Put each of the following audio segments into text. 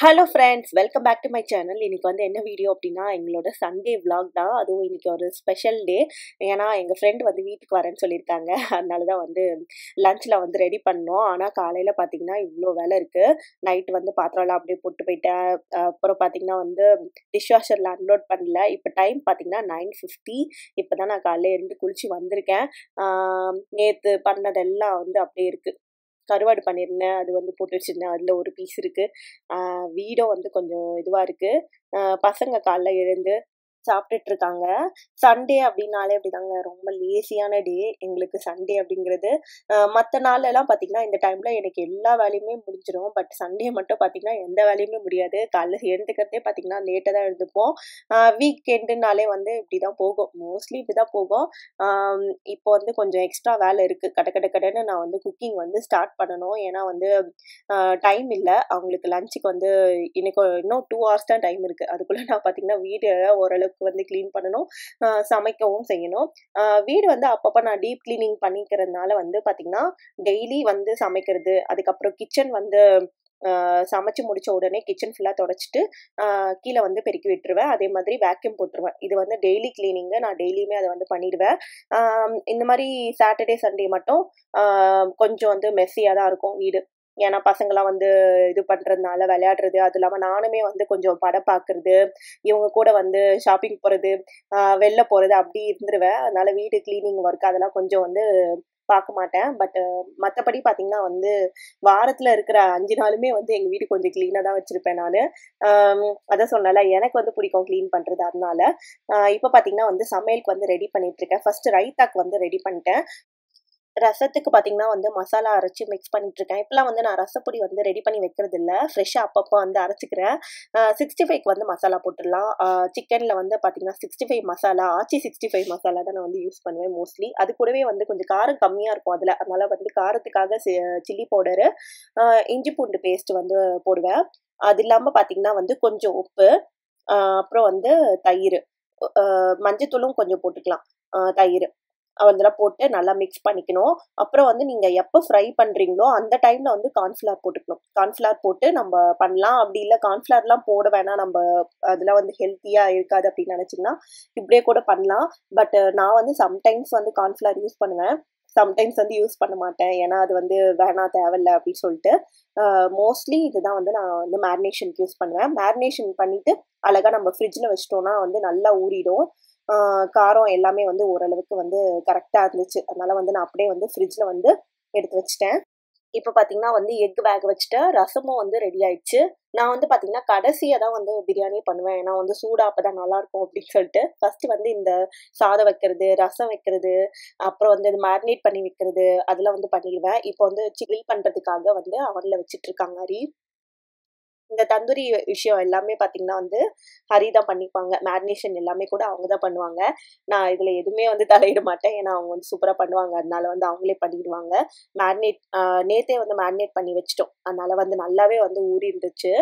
Hello friends, welcome back to my channel. இன்னைக்கு வந்து என்ன வீடியோ அப்படின்னா, எங்களோட சண்டே vlog தான். அதுவும் இன்னைக்கு ஒரு ஸ்பெஷல் டே. ஏன்னா எங்கள் ஃப்ரெண்ட் வந்து வீட்டுக்கு வரேன்னு சொல்லியிருக்காங்க. அதனால தான் வந்து லஞ்சில் வந்து ரெடி பண்ணோம். ஆனால் காலையில் பார்த்தீங்கன்னா இவ்வளோ வேலை இருக்குது. நைட்டு வந்து பாத்திரம்லாம் அப்படியே போட்டு போயிட்டேன். அப்புறம் பார்த்தீங்கன்னா வந்து டிஷ் வாஷரில் அன்லோட் பண்ணல. இப்போ டைம் பார்த்தீங்கன்னா 9:50. இப்போ தான் நான் காலையில் இருந்து குளிச்சு வந்திருக்கேன். நேற்று பண்ணதெல்லாம் வந்து அப்படியே இருக்குது. கருவாடு பண்ணியிருந்தேன். அது வந்து போட்டு வச்சிருந்தேன். அதில் ஒரு பீஸ் இருக்குது. வீடும் வந்து கொஞ்சம் இதுவாக இருக்குது. பசங்க காலைல எழுந்து சாப்பிட்டுட்டு இருக்காங்க. சண்டே அப்படின்னாலே அப்படிதாங்க, ரொம்ப லேசியான டே எங்களுக்கு சண்டே அப்படிங்கிறது. மற்ற நாளெல்லாம் பார்த்தீங்கன்னா இந்த டைமில் எனக்கு எல்லா வேலையுமே முடிஞ்சிடும். பட் சண்டே மட்டும் பார்த்தீங்கன்னா எந்த வேலையுமே முடியாது. காலைல எழுந்துக்கிறதே பார்த்தீங்கன்னா லேட்டாக தான் எழுந்துப்போம். வீக்கெண்டுனாலே வந்து இப்படி தான் போகும். மோஸ்ட்லி இப்படி தான் போகும். இப்போ வந்து கொஞ்சம் எக்ஸ்ட்ரா வேலை இருக்குது. கடன்னு நான் வந்து குக்கிங் வந்து ஸ்டார்ட் பண்ணணும். ஏன்னா வந்து டைம் இல்லை அவங்களுக்கு லஞ்சுக்கு வந்து. இன்னும் 2 hours தான் டைம் இருக்குது. அதுக்குள்ளே நான் பார்த்தீங்கன்னா வீடு ஓரளவுக்கு வந்து க்ளீன் பண்ணணும். சமைக்கவும் செய்யணும். வீடு வந்து அப்பப்போ நான் டீப் க்ளீனிங் பண்ணிக்கிறதுனால வந்து பார்த்தீங்கன்னா டெய்லி வந்து சமைக்கிறது, அதுக்கப்புறம் கிச்சன் வந்து சமைச்சு முடிச்ச உடனே கிச்சன் ஃபுல்லாக தொடச்சிட்டு கீழே வந்து பெருக்கி விட்டுருவேன். அதே மாதிரி வேக்யூம் போட்டுருவேன். இது வந்து டெய்லி கிளீனிங்கு. நான் டெய்லியுமே அதை வந்து பண்ணிடுவேன். இந்த மாதிரி சாட்டர்டே சண்டே மட்டும் கொஞ்சம் வந்து மெஸ்ஸியாக தான் இருக்கும் வீடு. ஏன்னா பசங்களாம் வந்து இது பண்ணுறதுனால விளையாடுறது, அது இல்லாமல் நானுமே வந்து கொஞ்சம் படம் பார்க்குறது, இவங்க கூட வந்து ஷாப்பிங் போகிறது, வெளில போகிறது அப்படி இருந்துருவேன். அதனால வீடு கிளீனிங் ஒர்க் அதெல்லாம் கொஞ்சம் வந்து பார்க்க மாட்டேன். பட் மற்றபடி பார்த்தீங்கன்னா வந்து வாரத்தில் இருக்கிற 5 நாளுமே வந்து எங்கள் வீடு கொஞ்சம் க்ளீனாக தான் வச்சுருப்பேன் நான். அதான் சொன்னேன்ல, எனக்கு வந்து பிடிக்கும் க்ளீன் பண்ணுறது. அதனால இப்போ பார்த்தீங்கன்னா வந்து சமையலுக்கு வந்து ரெடி பண்ணிகிட்ருக்கேன். ஃபஸ்ட்டு ரைத்தாக்கு வந்து ரெடி பண்ணிட்டேன். ரசத்துக்கு பார்த்தீங்கன்னா வந்து மசாலா அரைச்சி மிக்ஸ் பண்ணிட்டுருக்கேன். இப்போலாம் வந்து நான் ரசப்பொடி வந்து ரெடி பண்ணி வைக்கிறதில்ல. ஃப்ரெஷ்ஷாக அப்பப்போ வந்து அரைச்சிக்கிறேன். 65க்கு வந்து மசாலா போட்டுடலாம். சிக்கனில் வந்து பார்த்தீங்கன்னா 65 மசாலா, ஆச்சி 65 மசாலா தான் நான் வந்து யூஸ் பண்ணுவேன் மோஸ்ட்லி. அது கூடவே வந்து கொஞ்சம் காரம் கம்மியாக இருக்கும் அதில். அதனால வந்து காரத்துக்காக சில்லி பவுடரு, இஞ்சி பூண்டு பேஸ்ட் வந்து போடுவேன். அது இல்லாமல் பார்த்தீங்கன்னா வந்து கொஞ்சம் உப்பு, அப்புறம் வந்து தயிர், மஞ்சத்தூளும் கொஞ்சம் போட்டுக்கலாம். தயிர் அதெல்லாம் போட்டு நல்லா மிக்ஸ் பண்ணிக்கணும். அப்புறம் வந்து நீங்க எப்போ ஃப்ரை பண்றீங்களோ அந்த டைம்ல வந்து கார்ன்ஃப்ளவர் போட்டுக்கணும். கார்ன்ஃப்ளவர் போட்டு நம்ம பண்ணலாம். அப்படி இல்ல கார்ன்ஃப்ளவர்லாம் போட வேணாம், நம்ம அதெல்லாம் வந்து ஹெல்த்தியா இருக்காது அப்படின்னு நினைச்சீங்கன்னா இப்படியே கூட பண்ணலாம். பட் நான் வந்து சம்டைம்ஸ் வந்து கார்ன்ஃப்ளவர் யூஸ் பண்ணுவேன். சம்டைம்ஸ் வந்து யூஸ் பண்ண மாட்டேன். ஏன்னா அது வந்து வேணாம் தேவையில்ல அப்படின்னு சொல்லிட்டு. மோஸ்ட்லி இதுதான் வந்து நான் வந்து மேரினேஷனுக்கு யூஸ் பண்ணுவேன். மேரினேஷன் பண்ணிட்டு அழகா நம்ம ஃப்ரிட்ஜில் வச்சிட்டோம்னா வந்து நல்லா ஊறிடும். காரம் எல்லாமே வந்து ஓரளவுக்கு வந்து கரெக்டாக இருந்துச்சு. அதனால வந்து நான் அப்படியே வந்து ஃப்ரிட்ஜில் வந்து எடுத்து வச்சுட்டேன். இப்போ பார்த்தீங்கன்னா வந்து எக் வேக வச்சுட்டேன். ரசமும் வந்து ரெடி ஆயிடுச்சு. நான் வந்து பார்த்தீங்கன்னா கடைசியா தான் வந்து பிரியாணி பண்ணுவேன். ஏன்னா வந்து சூடா அப்பதான் நல்லாயிருக்கும் அப்படின்னு சொல்லிட்டு. ஃபர்ஸ்ட்டு வந்து இந்த சாதம் வைக்கிறது, ரசம் வைக்கிறது, அப்புறம் வந்து இது மேரினேட் பண்ணி வைக்கிறது அதெல்லாம் வந்து பண்ணிடுவேன். இப்போ வந்து சில்லி பண்ணுறதுக்காக வந்து அவன்ல வச்சுட்டுருக்காங்க அரி. இந்த தந்தூரி விஷயம் எல்லாமே பார்த்தீங்கன்னா வந்து ஹரி தான் பண்ணிப்பாங்க. மேரினேஷன் எல்லாமே கூட அவங்க தான் பண்ணுவாங்க. நான் இதில எதுவுமே வந்து தலையிட மாட்டேன். ஏன்னா அவங்க வந்து சூப்பரா பண்ணுவாங்க. அதனால வந்து அவங்களே பண்ணிடுவாங்க. மேரினேட் நேத்தே வந்து மேரினேட் பண்ணி வச்சுட்டோம். அதனால வந்து நல்லாவே வந்து ஊறி இருந்துச்சு.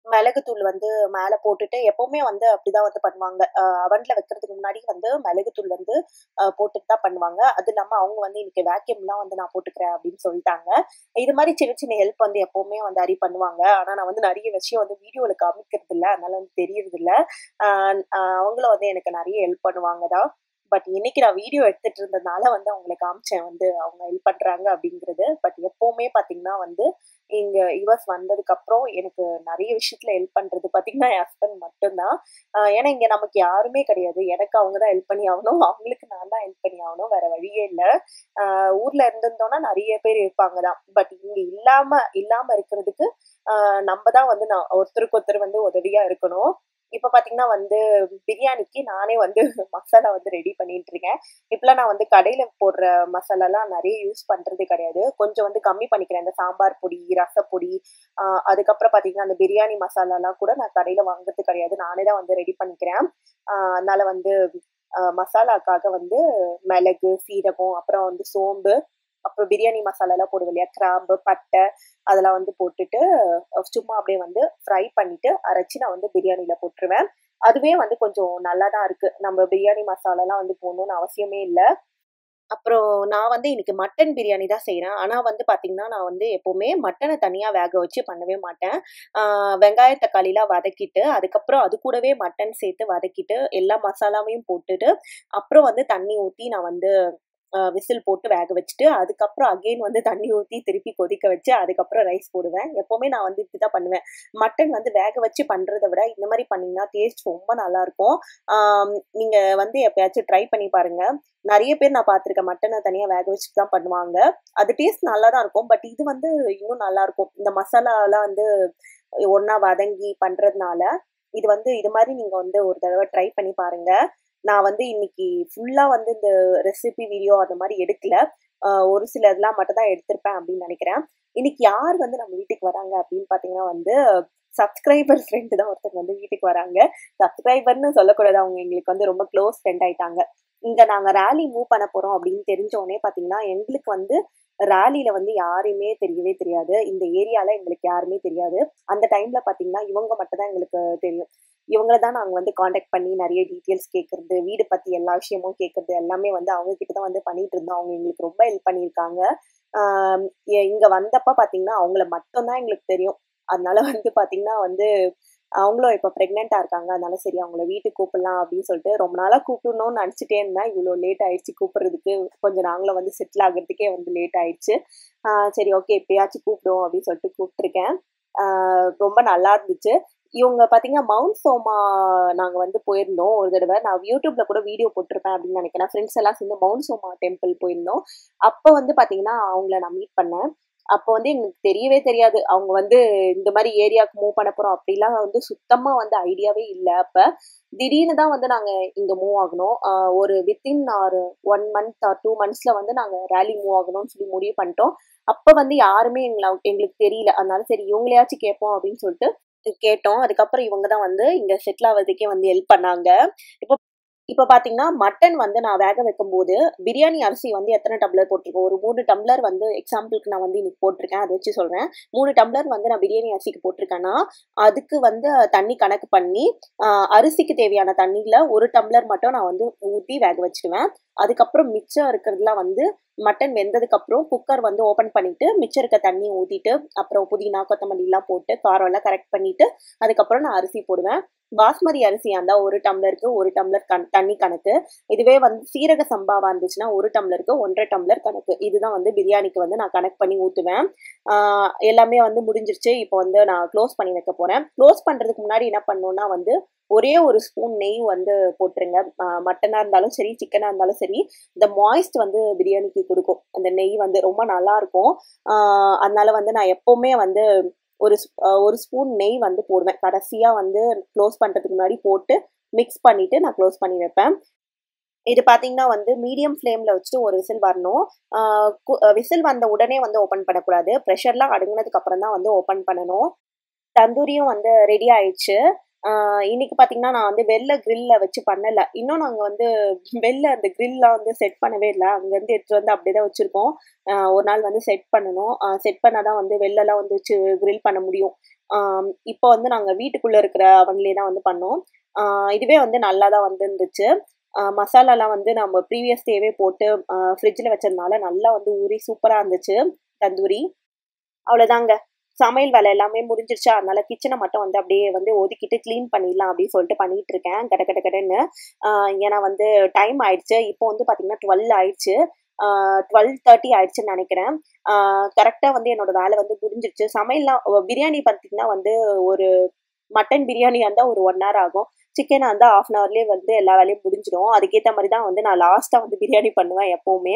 மிளகுத்தூள் வந்து மேல போட்டுட்டு எப்பவுமே வந்து அப்படிதான் வந்து பண்ணுவாங்க. அவன்ல வைக்கிறதுக்கு முன்னாடி வந்து மிளகுத்தூள் வந்து போட்டுட்டு தான் பண்ணுவாங்க. அது இல்லாம அவங்க வந்து இன்னைக்கு வேக்யூம்லாம் வந்து நான் போட்டுக்கிறேன் அப்படின்னு சொல்லிட்டாங்க. இது மாரி சின்ன சின்ன ஹெல்ப் வந்து எப்பவுமே வந்து ஹரி பண்ணுவாங்க. ஆனா நான் வந்து நெறைய விஷயம் வந்து வீடியோல காமிக்கிறது இல்ல. அதனால வந்து தெரியறதில்ல. அ அவங்களும் வந்து எனக்கு நெறைய ஹெல்ப் பண்ணுவாங்க தான். பட் இன்னைக்கு நான் வீடியோ எடுத்துட்டு இருந்ததுனால வந்து அவங்கள காமிச்சேன் வந்து அவங்க ஹெல்ப் பண்றாங்க அப்படிங்கிறது. பட் எப்பவுமே பார்த்தீங்கன்னா வந்து இங்க யுஎஸ் வந்ததுக்கப்புறம் எனக்கு நெறைய விஷயத்துல ஹெல்ப் பண்றது பார்த்தீங்கன்னா, என் ஹஸ்பண்ட் மட்டும் தான். ஏன்னா இங்க நமக்கு யாருமே கிடையாது. எனக்கு அவங்க தான் ஹெல்ப் பண்ணி ஆகணும். அவங்களுக்கு நான் தான் ஹெல்ப் பண்ணி ஆகணும். வேற வழியே இல்ல. ஊர்ல இருந்திருந்தோம்னா நெறைய பேர் இருப்பாங்க தான். பட் இங்க இல்லாம இல்லாம இருக்கிறதுக்கு நம்ம தான் வந்து ஒருத்தருக்கு ஒருத்தர் வந்து உதவியா இருக்கணும். இப்ப பார்த்தீங்கன்னா வந்து பிரியாணிக்கு நானே வந்து மசாலா வந்து ரெடி பண்ணிட்டு இருக்கேன். இப்பலாம் நான் வந்து கடையில போடுற மசாலாலாம் நெறைய யூஸ் பண்றதே கிடையாது. கொஞ்சம் வந்து கம்மி பண்ணிக்கிறேன். இந்த சாம்பார் பொடி, ரசப்பொடி, அதுக்கப்புறம் பார்த்தீங்கன்னா, அந்த பிரியாணி மசாலாலாம் கூட நான் கடையில வாங்குறது கிடையாது. நானே தான் வந்து ரெடி பண்ணிக்கிறேன். அதனால வந்து மசாலாக்காக வந்து மிளகு, சீரகம், அப்புறம் வந்து சோம்பு, அப்புறம் பிரியாணி மசாலாலாம் போடுவோம் இல்லையா? கிராம்பு, பட்டை அதெல்லாம் வந்து போட்டுட்டு சும்மா அப்படியே வந்து ஃப்ரை பண்ணிட்டு அரைச்சு நான் வந்து பிரியாணில போட்டுருவேன். அதுவே வந்து கொஞ்சம் நல்லா தான் இருக்கு. நம்ம பிரியாணி மசாலாலாம் வந்து போடணும்னு அவசியமே இல்ல. அப்புறம் நான் வந்து இன்னைக்கு மட்டன் பிரியாணி தான் செய்றேன். ஆனா வந்து பார்த்தீங்கன்னா, நான் வந்து எப்பவுமே மட்டன தனியா வேக வச்சு பண்ணவே மாட்டேன். ஆ வெங்காயம், தக்காளிலாம் வதக்கிட்டு, அதுக்கப்புறம் அது கூடவே மட்டன் சேர்த்து வதக்கிட்டு, எல்லா மசாலாவையும் போட்டுட்டு, அப்புறம் வந்து தண்ணி ஊத்தி நான் வந்து விசில் போட்டு வேக வச்சுட்டு, அதுக்கப்புறம் அகைன் வந்து தண்ணி ஊத்தி திருப்பி கொதிக்க வச்சு, அதுக்கப்புறம் ரைஸ் போடுவேன். எப்பவுமே நான் வந்து இப்படி தான் பண்ணுவேன். மட்டன் வந்து வேக வச்சு பண்றத விட, இந்த மாரி பண்ணீங்கன்னா டேஸ்ட் ரொம்ப நல்லாருக்கும். நீங்க வந்து எப்பயாச்சும் ட்ரை பண்ணி பாருங்க. நெறைய பேர் நான் பார்த்துருக்கேன். மட்டன தனியா வேக வச்சுட்டு தான் பண்ணுவாங்க. அது டேஸ்ட் நல்லா தான் இருக்கும். பட் இது வந்து இன்னும் நல்லாருக்கும். இந்த மசாலாலாம் வந்து ஒண்ணா வதங்கி பண்றதுனால, இது வந்து இது மாரி நீங்க வந்து ஒரு தடவ ட்ரை பண்ணி பாருங்க. நான் வந்து இன்னைக்கு ஃபுல்லா வந்து இந்த ரெசிபி வீடியோ அந்த மாரி எடுக்கல. ஒரு சில இதெல்லாம் மட்டும் தான் எடுத்திருப்பேன் அப்படின்னு நெனைக்கிறேன். இன்னைக்கு யார் வந்து நம்ம வீட்டுக்கு வராங்க அப்படின்னு பார்த்தீங்கன்னா வந்து, சப்ஸ்கிரைபர் ஃப்ரெண்ட் தான் ஒருத்தங்க வந்து வீட்டுக்கு வராங்க. சப்ஸ்கிரைபர்ன்னு சொல்லக்கூடாது. அவங்க எங்களுக்கு வந்து ரொம்ப க்ளோஸ் ஃப்ரெண்ட் ஆயிட்டாங்க. இங்க நாங்க ராலி மூவ் பண்ண போறோம் அப்படின்னு தெரிஞ்ச உடனே பார்த்தீங்கன்னா, எங்களுக்கு வந்து ராலில வந்து யாரையுமே தெரியவே தெரியாது. இந்த ஏரியால எங்களுக்கு யாருமே தெரியாது. அந்த டைம்ல பார்த்தீங்கன்னா, இவங்க மட்டும் தான் எங்களுக்கு தெரியும். இவங்கள தான் நாங்க வந்து கான்டாக்ட் பண்ணி நெறைய டீட்டெயில்ஸ் கேட்கறது, வீடு பத்தி எல்லா விஷயமும் கேட்கறது எல்லாமே வந்து அவங்க கிட்ட தான் வந்து பண்ணிட்டு இருந்தோம். அவங்க எங்களுக்கு ரொம்ப ஹெல்ப் பண்ணியிருக்காங்க. ஆ இங்க வந்தப்ப பார்த்தீங்கன்னா, அவங்கள மட்டும் தான் எங்களுக்கு தெரியும். அதனால வந்து பார்த்தீங்கன்னா வந்து, அவங்களும் இப்ப பிரெக்னன்ட்டா இருக்காங்க. அதனால சரி அவங்கள வீட்டுக்கு கூப்பிடலாம் அப்படின்னு சொல்லிட்டு ரொம்ப நாளா கூப்பிடணும்னு நெனச்சுட்டே இருந்தேன். இவ்ளோ லேட் ஆயிடுச்சு கூப்பிடுறதுக்கு. கொஞ்சம் நாங்களும் வந்து செட்டில் ஆகுறதுக்கே வந்து லேட் ஆயிடுச்சு. சரி ஓகே இப்பயாச்சும் கூப்பிடுவோம் அப்படின்னு சொல்லிட்டு கூப்பிட்டுருக்கேன். ஆ ரொம்ப நல்லா இருந்துச்சு. இவங்க பார்த்தீங்கன்னா, மவுண்ட் சோமா நாங்க வந்து போயிருந்தோம் ஒரு தடவ. நான் YouTubeல கூட வீடியோ போட்டிருப்பேன் அப்படின்னு நெனைக்கிறேன். ஃப்ரெண்ட்ஸ் எல்லாம் சேர்ந்து மவுண்ட் சோமா டெம்பிள் போயிருந்தோம். அப்ப வந்து பார்த்தீங்கன்னா, அவங்கள நான் மீட் பண்ணேன். அப்ப வந்து எங்களுக்கு தெரியவே தெரியாது. அவங்க வந்து இந்த மாரி ஏரியாவுக்கு மூவ் பண்ண போறோம் அப்படிலாம் வந்து சுத்தமா வந்து ஐடியாவே இல்ல அப்ப. திடீர்னு தான் வந்து நாங்க இங்க மூவ் ஆகுனோம். ஒரு வித்தின் ஒரு 1 மந்த் ஆர் 2 மந்த்ஸ்ல வந்து நாங்க ராலி மூவ் ஆகணும்னு சொல்லி முடிவு பண்ணிட்டோம். அப்ப வந்து யாருமே எங்களுக்கு தெரியல. அதனால சரி இவங்களையாச்சும் கேட்போம் அப்படின்னு சொல்லிட்டு கேட்டோம். அதுக்கப்புறம் இவங்க தான் வந்து இங்க செட்டில் ஆவறதுக்கே வந்து ஹெல்ப் பண்ணாங்க. இப்போ இப்ப பார்த்தீங்கன்னா, மட்டன் வந்து நான் வேக வைக்கும்போது, பிரியாணி அரிசி வந்து எத்தன டம்ளர் போட்டிருக்கோம், ஒரு 3 டம்ளர் வந்து எக்ஸாம்பிள்க்கு நான் வந்து இன்னைக்கு போட்டிருக்கேன். அத வச்சு சொல்றேன். 3 டம்ளர் வந்து நான் பிரியாணி அரிசிக்கு போட்டிருக்கேன்னா, அதுக்கு வந்து தண்ணி கணக்கு பண்ணி, அ அரிசிக்கு தேவையான தண்ணீல 1 டம்ளர் மட்டும் நான் வந்து ஊத்தி வேக வச்சுடுவேன். அதுக்கப்புறம் மிச்சம் இருக்கிறதுலாம் வந்து மட்டன் வெந்ததுக்கப்புறம் குக்கர் வந்து ஓப்பன் பண்ணிட்டு, மிச்சம் இருக்க தண்ணிய ஊத்திட்டு, அப்புறம் புதினா, கொத்தமல்லிலாம் போட்டு, காரம் எல்லாம் கரெக்ட் பண்ணிட்டு, அதுக்கப்புறம் நான் அரிசி போடுவேன். பாஸ்மதி அரிசியா இருந்தா 1 டம்ளருக்கு 1 டம்ளர் தண்ணி கணக்கு. இதுவே வந்து சீரக சம்பாவா இருந்துச்சுன்னா 1 டம்ளருக்கு 1 1/2 டம்ளர் கணக்கு. இதுதான் வந்து பிரியாணிக்கு வந்து நான் கணக்கு பண்ணி ஊத்துவேன். ஆ எல்லாமே வந்து முடிஞ்சிருச்சு. இப்போ வந்து நான் க்ளோஸ் பண்ணி வைக்க போறேன். க்ளோஸ் பண்றதுக்கு முன்னாடி என்ன பண்ணணும்னா வந்து, ஒரே 1 ஸ்பூன் நெய் வந்து போட்டுருங்க. மட்டனா இருந்தாலும் சரி, சிக்கனா இருந்தாலும் சரி, இந்த மாய்ஸ்ட் வந்து பிரியாணிக்கு குடுக்கும். அந்த நெய் வந்து ரொம்ப நல்லாருக்கும். ஆ அதனால வந்து நான் எப்பவுமே வந்து ஒரு ஸ்பூன் நெய் வந்து போடுவேன். கடைசியா வந்து க்ளோஸ் பண்றதுக்கு முன்னாடி போட்டு மிக்ஸ் பண்ணிட்டு நான் க்ளோஸ் பண்ணி வைப்பேன். இது பார்த்தீங்கன்னா வந்து மீடியம் ஃப்ளேம்ல வச்சுட்டு ஒரு விசில் வரணும். ஆ விசில் வந்த உடனே வந்து ஓப்பன் பண்ணக்கூடாது. ப்ரெஷர்லாம் அடங்குனதுக்கு அப்புறம் தான் வந்து ஓப்பன் பண்ணணும். தந்தூரியும் வந்து ரெடி ஆயிடுச்சு. ஆ இன்னைக்கு பார்த்தீங்கன்னா, நான் வந்து வெளில கிரில்ல வச்சு பண்ணல. இன்னும் நாங்க வந்து வெளில அந்த கிரில்லாம் வந்து செட் பண்ணவே இல்ல. அங்கருந்து எடுத்துட்டு வந்து அப்படியே தான் வச்சிருக்கோம். ஒரு நாள் வந்து செட் பண்ணணும். செட் பண்ணா தான் வந்து வெளிலலாம் வந்து வச்சு கிரில் பண்ண முடியும். இப்போ வந்து நாங்க வீட்டுக்குள்ள இருக்கிற அவன்லயே தான் வந்து பண்ணோம். ஆ இதுவே வந்து நல்லா தான் வந்துருந்துச்சு. மசாலாலாம் வந்து நம்ம ப்ரீவியஸ் டேவே போட்டு ஃப்ரிட்ஜ்ல வச்சதுனால நல்லா வந்து ஊறி சூப்பரா இருந்துச்சு தந்தூரி. அவ்வளோதாங்க. சமையல் வேலை எல்லாமே முடிஞ்சிருச்சா, அதனால கிச்சன மட்டும் வந்து அப்படியே வந்து ஒதுக்கிட்டு கிளீன் பண்ணிடலாம் அப்படின்னு சொல்லிட்டு பண்ணிட்டு இருக்கேன். கட கட கடன்னு. ஆ ஏன்னா வந்து டைம் ஆயிடுச்சு. இப்போ வந்து பார்த்தீங்கன்னா 12 ஆயிடுச்சு. 12:30 ஆயிடுச்சுன்னு நெனைக்கிறேன். ஆ கரெக்ட்டா வந்து என்னோட வேலை வந்து முடிஞ்சிருச்சு. சமையல்லாம் பிரியாணி பார்த்தீங்கன்னா வந்து ஒரு மட்டன் பிரியாணியா இருந்தா ஒரு 1 ஹவர் ஆகும். சிக்கனா இருந்தா 1/2 அன் ஹவர்லயே வந்து எல்லா வேலையும் முடிஞ்சிரும். அதுக்கேத்த மாரி தான் வந்து நான் லாஸ்ட்டா வந்து பிரியாணி பண்ணுவேன் எப்பவுமே.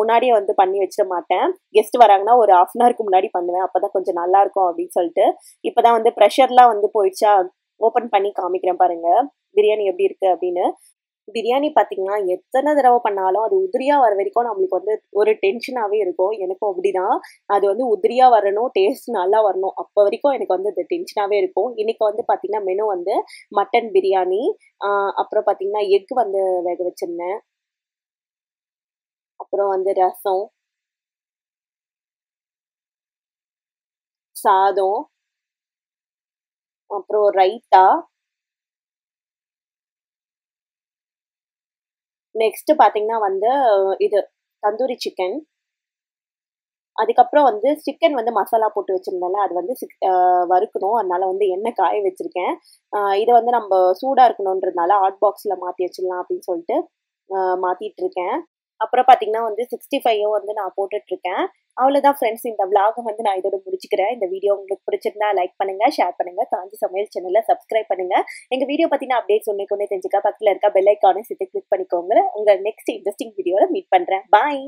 முன்னாடியே வந்து பண்ணி வச்சிட மாட்டேன். கெஸ்ட் வராங்கன்னா ஒரு 1/2 அன் ஹவருக்கு முன்னாடி பண்ணுவேன். அப்பதான் கொஞ்சம் நல்லாருக்கும் அப்படின்னு சொல்லிட்டு. இப்பதான் வந்து ப்ரெஷர்லாம் வந்து போயிடுச்சா, ஓப்பன் பண்ணி காமிக்கிறேன் பாருங்க. பிரியாணி எப்படி இருக்கு அப்படின்னு. பிரியாணி பார்த்தீங்கன்னா, எத்தன தடவ பண்ணாலும் அது உதிரியா வர வரைக்கும் நம்மளுக்கு வந்து ஒரு டென்ஷனாவே இருக்கும். எனக்கும் அப்படிதான். அது வந்து உதிரியா வரணும், டேஸ்ட் நல்லா வரணும். அப்ப வரைக்கும் எனக்கு வந்து அது டென்ஷனாவே இருக்கும். இன்னைக்கு வந்து பார்த்தீங்கன்னா, மெனு வந்து மட்டன் பிரியாணி, அ அப்புறம் பார்த்தீங்கன்னா, எக் வந்து வேக வச்சிருந்தேன். அப்புறம் வந்து ரசம், சாதம், அப்புறம் ரைத்தா, நெக்ஸ்ட் பார்த்தீங்கன்னா வந்து இது தந்தூரி சிக்கன். அதுக்கப்புறம் வந்து சிக்கன் வந்து மசாலா போட்டு வச்சிருந்தேன்ல, அது வந்து வறுக்கணும். அதனால வந்து எண்ணெய் காய வச்சிருக்கேன். இத வந்து நம்ப சூடா இருக்கணுன்றதுனால ஹாட் பாக்ஸ்ல மாத்தி வச்சிடலாம் அப்படின்னு சொல்லிட்டு மாத்திட்டு இருக்கேன். அப்புறம் பார்த்தீங்கன்னா வந்து 65யும் வந்து நான் போட்டுட்ருக்கேன். அவ்வளோதான் ஃப்ரெண்ட்ஸ், இந்த விளாக வந்து நான் இதோட முடிச்சுக்கிறேன். இந்த வீடியோ உங்களுக்கு பிடிச்சிருந்தா லைக் பண்ணுங்க, ஷேர் பண்ணுங்க. காஞ்சி சமையல் சேனல சப்ஸ்கிரைப் பண்ணுங்க. எங்க வீடியோ பத்தின அப்டேட்ஸ் ஒண்ணுக்கு தெரிஞ்சுக்க பக்கத்துல இருக்க பெல் ஐகானையும் சேர்த்து கிளிக் பண்ணிக்கோங்க. உங்க நெக்ஸ்ட் இன்ட்ரெஸ்டிங் வீடியோல மீட் பண்றேன். பாய்.